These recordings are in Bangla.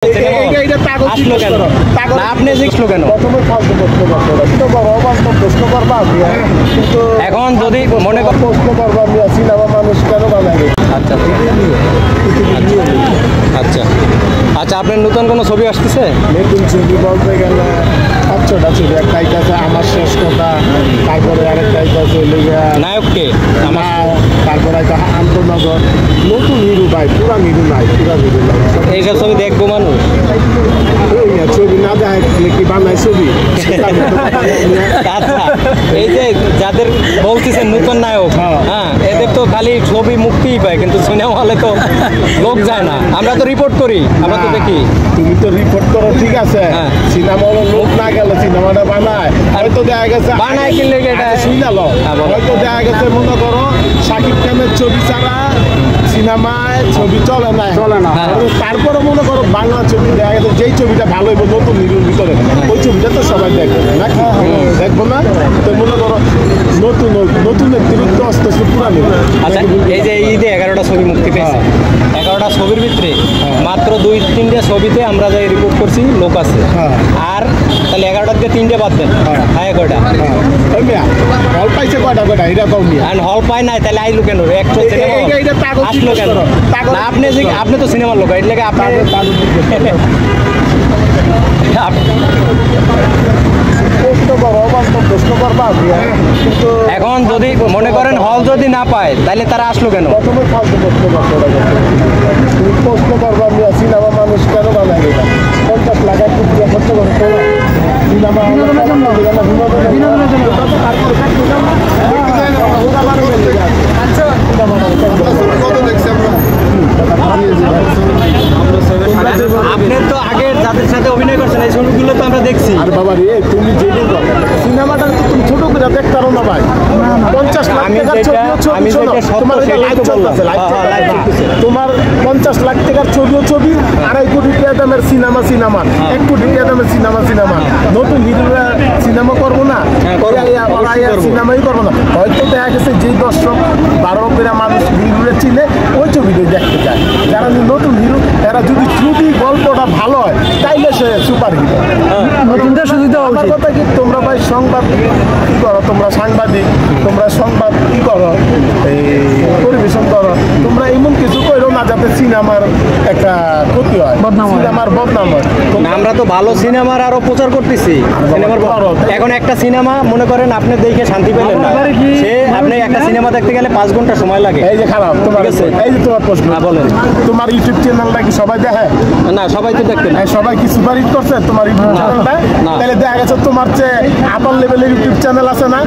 আসলো কেন? আপনি শিখলো কেন? এখন যদি মনে করেন প্রশ্ন করবো আমি সিনেমা মানুষ কেন বানাবে? আচ্ছা আচ্ছা আচ্ছা আপনার নতুন কোনো ছবি আসতেছে? নতুন ছবি বলতে গেলে 5-6টা ছবি। একটা আছে আমার শেষ কথা, তারপরে আরেকটা আছে নায়ককে আমার, তারপরে একটা আন্তনগর। নতুন হিরো ভাই, পুরান হিরো নাই, পুরান হিরো নাই। এইসব ছবি দেখবো মানুষ? ছবি না দেখলে কি বানায় ছবি? আচ্ছা এই যে যাদের বলতেছেন নতুন নায়ক, হ্যাঁ এদের তো খালি ছবি মুক্তিই পায়, কিন্তু সিনেমা হলে তো লোক যায় না। আমরা তো রিপোর্ট করি, আমরা তো দেখি। তুমি তো রিপোর্ট করো, ঠিক আছে, সিনেমা হলে লোক না গেলে সিনেমাটা বানায়। হয়তো দেখা গেছে বানায় কিনলে এটা শুনালো, হয়তো দেখা গেছে মনে করো শাকিব খানের ছবি ছাড়া সিনেমায় ছবি চলে না। তারপরে মনে করো বাংলা ছবি দেখা গেছে যেই ছবিটা ভালো হইব নতুন হিরোর ভিতরে, ওই ছবিটা তো সবাই দেখবে নাকি? দেখবো না? তো মনে করো নতুন নতুনের বিরুদ্ধে আস্তে আস্তে পুরানো। আচ্ছা এই যে ঈদে 11টা ছবি মুক্তি পেয়েছে, 11টা ছবির ভিতরে মাত্র 2-3টে ছবিতে আমরা যাই রিপোর্ট করছি লোক আছে, আর তাহলে 11টার দিয়ে 3টে বাদ দেন, হ্যাঁ কয়টা হল পাইছে? কয়টা এটা কম হল পায় নাই, তাহলে আইলো কেন? আসলো কেন? আপনি তো সিনেমার লোক, এর লাগে আপনি এখন যদি মনে করেন হল যদি না পায় তাহলে তারা আসলো কেন? প্রথমে ফালতু প্রশ্ন করবো আমি সিনেমা মানুষ কেন বানায়? 50 লাখ খরচ করে সিনেমা আপনার তো আগের যাদের সাথে অভিনয় করছেন এই ছবিগুলো তো আমরা দেখছি। আর বাবা রে, তুমি যেদিন সিনেমাটা তুমি ছোট করে দেখতে পারো না ভাই। 50 লাখ টাকার তোমার 50 লাখ টাকার ছবি, 2.5 কোটি টাকা দামের সিনেমা 1 কোটি টাকা দামের সিনেমা। নতুন হিরোরা সিনেমা করবো না? সিনেমাই করবো না। হয়তো দেখা গেছে যে দর্শক 12 করে মানুষ হিরোরা চিনে ওই ছবিটাই দেখতে চায়। যারা নতুন হিরো এরা যদি গল্পটা ভালো হয় তাইলে সে সুপার হিরো। আমার কথা কি, তোমরা ভাই সংবাদ কি করো? তোমরা সাংবাদিক, তোমরা সংবাদ কি করো, এই পরিবেশন করো। তোমরা এমন কিছু করো না যাতে সিনেমার একটা ক্ষতি হয়, সিনেমার বদনাম হয়। আমরা তো ভালো সিনেমার আরো প্রচার করতেছি। সিনেমার এখন একটা সিনেমা মনে করেন আপনি দেখে শান্তি পেলেন না, সে আপনি একটা সিনেমা দেখতে গেলে 5 ঘন্টা সময় লাগে। এই যে খারাপ তোমার, এই যে তোমার প্রশ্ন বলেন, তোমার ইউটিউব চ্যানেলটা কি সবাই দেখে? না সবাই তো দেখতেন। সবাই কি সুপারহিট করছে তোমার ইউটিউব চ্যানেলটা? তাহলে দেখা গেছে তোমার চেয়ে আপার লেভেলের ইউটিউব চ্যানেল আছে না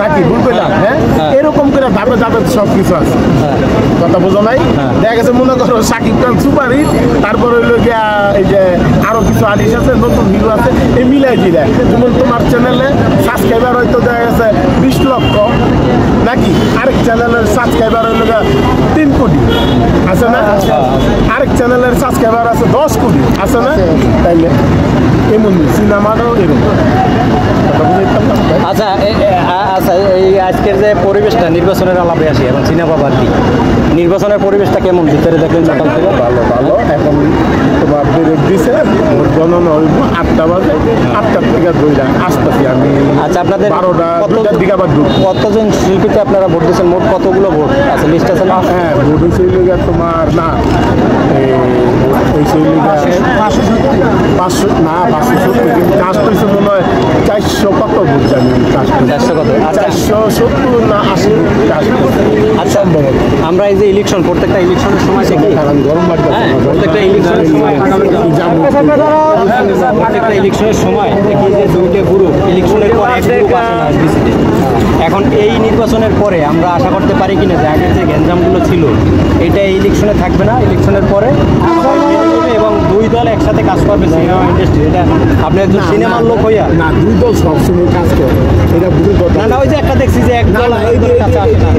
নাকি? ভুলবে না? হ্যাঁ, এরকম করে ধাপে ধাপে সব কিছু আছে, কথা বোঝো নাই? দেখা গেছে মনে করো শাকিব খান সুপারহিট, তারপরে হইলো গিয়া এই যে আরো কিছু আর্টিস্ট আছে, নতুন হিরো আছে, এই মিলাই দিয়ে যেমন তোমার চ্যানেলে সাবস্ক্রাইবার হয়তো দেখা গেছে 20 লক্ষ নাকি, আরেক চ্যানেলের সাবস্ক্রাইবার হইলো 3 কোটি আছে না, আরেক চ্যানেলের সাবস্ক্রাইবার আছে 10 কোটি আছে না? তাইলে এমন সিনেমাটাও এরকম। আচ্ছা আচ্ছা এই আজকের যে পরিবেশটা, নির্বাচনের আলাপে আসি এখন সিনেমা বাদ দিই, নির্বাচনের পরিবেশটা কেমন ভিতরে দেখলেন সকাল থেকে? ভালো। এখন তোমার ব্রেক দিছে, গণনা হইব 8টা বাজে, 8টার থেকে ধরে আসতেছি আমি। আচ্ছা আপনাদের 12টার দিকে আবার কতজন শিল্পীতে আপনারা ভোট দিচ্ছেন? মোট কতগুলো ভোট আছে, লিস্ট আছে না? হ্যাঁ, ভোট হয়েছে তোমার না হয়েছে 500 না 570, কিন্তু কাস্ট হয়েছে মনে হয় 400 কত ভোট জানি, 400 কত? 470 না 80 কাস্ট। আচ্ছা আমরা এই যে ইলেকশন, প্রত্যেকটা ইলেকশনের সময় দেখি গরম প্রত্যেকটা ইলেকশনের সময় দেখি যে 2টে গ্রুপ ইলেকশনের পরে এক গ্রুপ আসে না এসবিসিতে। এখন এই নির্বাচনের পরে আমরা আশা করতে পারি কিনা যে আগের যে গ্যাঞ্জামগুলো ছিল এটা এই ইলেকশনে থাকবে না, ইলেকশনের পরে এবং 2 দল একসাথে কাজ করবে সিনেমা ইন্ডাস্ট্রি? এটা আপনি একজন সিনেমার লোক হইয়া না, 2 দল সবসময় কাজ করে, এটা ভুল কথা না। ওই যে একটা দেখছি যে এক দল কাছে আসে না,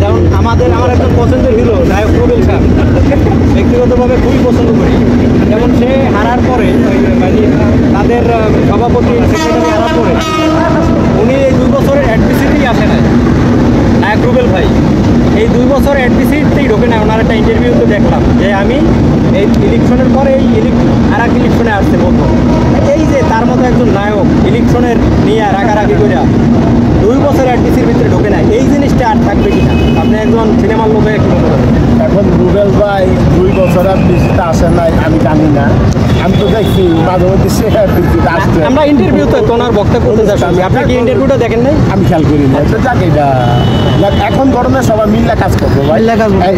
যেমন আমার একজন পছন্দের হিরো নায়ক রুবেল খান, ব্যক্তিগতভাবে খুবই পছন্দ করি। যেমন সে হারার পরে মানে তাদের সভাপতি সেক্রেটারি হারার পরে উনি এই 2 বছরের অ্যাডমিসিতেই আসে না নায়ক রুবেল ভাই। এই 2 বছর অ্যাডমিসিতেই ঢোকে না। ওনার একটা ইন্টারভিউতে দেখলাম যে আমি এই ইলেকশনের পরে আর এক ইলেকশনে আসছে প্রথম। এই যে তার মতো একজন নায়ক ইলেকশনের নিয়ে রাগারাগি করে 2 বছর অ্যাডমিসির ভিতরে ঢোকে না, এই জিনিসটা আর থাকবে কিনা? আপনি একজন সিনেমার লোকে কি মনে করেন? এখন রুবেল ভাই 2 বছর আর বেশিতে আসে নাই, আমি জানি না। আমি তো দেখছি মাঝে মধ্যে সে আসছে। আমরা ইন্টারভিউতে তো ওনার বক্তব্য করতে যাচ্ছি, আপনি কি ইন্টারভিউটা দেখেন নাই? আমি খেয়াল করি না। এটা যাক, এটা এখন গরমে সবাই মিল্লা কাজ করবো ভাই।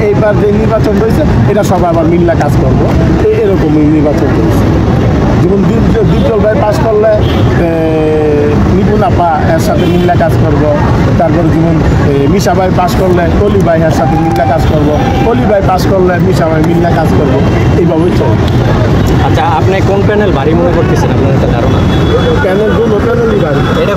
এইবার যে নির্বাচন হয়েছে এটা সবাই আবার মিল্লা কাজ করবো, এরকমই নির্বাচন হয়েছে। যেমন দ্বিতীয় ভাই পাস করলে নিপুণ আপা এর সাথে মিল্লা কাজ করব। তারপরে যেমন মিশা ভাই পাস করলে কলি ভাই এর সাথে মিল্লা কাজ করব। কলি ভাই পাস করলে মিশা ভাই মিল্লা কাজ করব, এইভাবেই চলবে। আচ্ছা, আপনি কোন প্যানেল ভারী মনে করতেছেন? আপনার একটা ধারণা? প্যানেল প্যানেলই ভারী। এটা